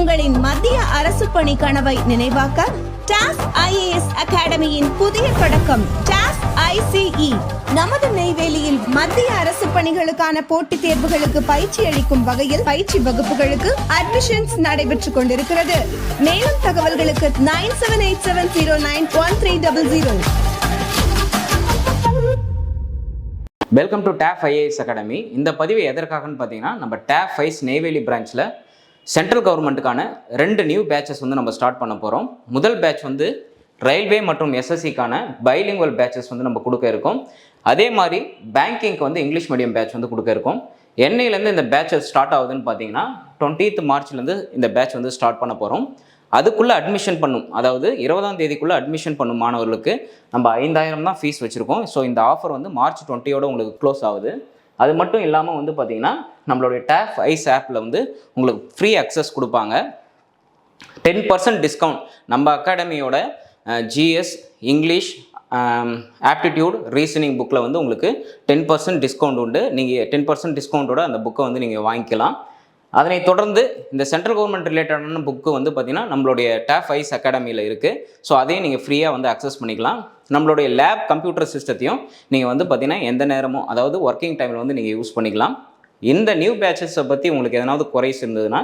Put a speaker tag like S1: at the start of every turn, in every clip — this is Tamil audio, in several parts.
S1: உங்களின் மத்திய அரசு பணி கனவை நினைவாக்க டாஸ் IAS அகாடமியின் புதிய தொடக்கம் டாஸ் ICE. நமது நெய்வேலியில் மத்திய அரசு பணிகளுக்கான போட்டித் தேர்வுகளுக்கு பயிற்சி அளிக்கும் வகையில் பயிற்சி வகுப்புகளுக்கு அட்மிஷன்ஸ் நடைபெற்றுக் கொண்டிருக்கிறது. மேலும் தகவல்களுக்கு 9787091300.
S2: Welcome to TAF IAS academy. இந்த பதிவு எதற்காகன்னு பார்த்தீங்கன்னா, நம்ம TAF IAS நெய்வேலி பிரான்ச்சில் சென்ட்ரல் கவர்மெண்ட்டுக்கான 2 நியூ பேட்சஸ் வந்து நம்ம ஸ்டார்ட் பண்ண போகிறோம். முதல் பேட்ச் வந்து ரயில்வே மற்றும் SSCக்கான பைலிங்குவல் பேட்சஸ் வந்து நம்ம கொடுக்க இருக்கோம். அதே மாதிரி பேங்கிங்க்கு வந்து இங்கிலீஷ் மீடியம் பேட்ச் வந்து கொடுக்க இருக்கோம். என்னையிலேருந்து இந்த பேட்சஸ் ஸ்டார்ட் ஆகுதுன்னு பார்த்தீங்கன்னா 20th மார்ச்லேருந்து இந்த பேட்ச் வந்து ஸ்டார்ட் பண்ண போகிறோம். அதுக்குள்ளே அட்மிஷன் பண்ணும், அதாவது 20ஆம் தேதிக்குள்ளே அட்மிஷன் பண்ணும் மாணவர்களுக்கு நம்ம 5000 தான் ஃபீஸ் வச்சுருக்கோம். ஸோ இந்த ஆஃபர் வந்து March 20யோட உங்களுக்கு க்ளோஸ் ஆகுது. அது மட்டும் இல்லாமல் வந்து பார்த்திங்கன்னா நம்மளுடைய TAF IAS ஆப்பில் வந்து உங்களுக்கு ஃப்ரீ அக்சஸ் கொடுப்பாங்க. 10% டிஸ்கவுண்ட் நம்ம அகாடமியோட GS, இங்கிலீஷ், ஆப்டிடியூட், ரீசனிங் புக்கில் வந்து உங்களுக்கு 10% டிஸ்கவுண்ட் உண்டு. நீங்கள் 10% டிஸ்கவுண்ட்டோட அந்த புக்கை வந்து நீங்கள் வாங்கிக்கலாம். அதனை தொடர்ந்து இந்த சென்ட்ரல் கவர்மெண்ட் ரிலேட்டடான புக்கு வந்து பார்த்திங்கன்னா நம்மளுடைய TAF IAS அகாடமியில் இருக்குது. ஸோ அதையும் நீங்கள் ஃப்ரீயாக வந்து அக்சஸ் பண்ணிக்கலாம். நம்மளுடைய லேப் கம்ப்யூட்டர் சிஸ்டத்தையும் நீங்கள் வந்து பார்த்திங்கன்னா எந்த நேரமும், அதாவது ஒர்க்கிங் டைமில் வந்து நீங்கள் யூஸ் பண்ணிக்கலாம். இந்த நியூ பேட்சஸை பற்றி உங்களுக்கு எதனாவது குறைஸ் இருந்ததுன்னா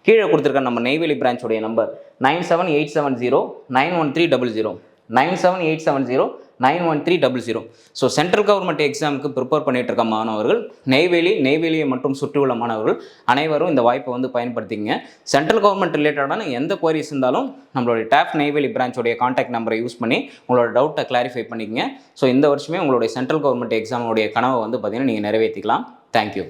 S2: கீழே கொடுத்துருக்க நம்ம நெய்வேலி பிரான்ச்சோடைய நம்பர் 9787091300 9787091300. ஸோ சென்ட்ரல் கவர்மெண்ட் எக்ஸாமுக்கு ப்ரிப்பேர் பண்ணிட்டு இருக்க மாணவர்கள் நெய்வேலியை மற்றும் சுற்றியுள்ள மாணவர்கள் அனைவரும் இந்த வாய்ப்பை வந்து பயன்படுத்திங்க. சென்ட்ரல் கவர்மெண்ட் ரிலேட்டடான எந்த குவரிஸ் இருந்தாலும் நம்மளுடைய TAF நெய்வேலி பிரான்ச்சோடைய கான்டாக்ட் நம்பரை யூஸ் பண்ணி உங்களோட டவுட்டை கிளாரிஃபை பண்ணிக்கங்க. ஸோ இந்த வருஷமே உங்களுடைய சென்ட்ரல் கவர்மெண்ட் எக்ஸாமோடைய கனவை வந்து பார்த்திங்கன்னா நீங்கள் நிறைவேற்றிக்கலாம். தேங்க்யூ.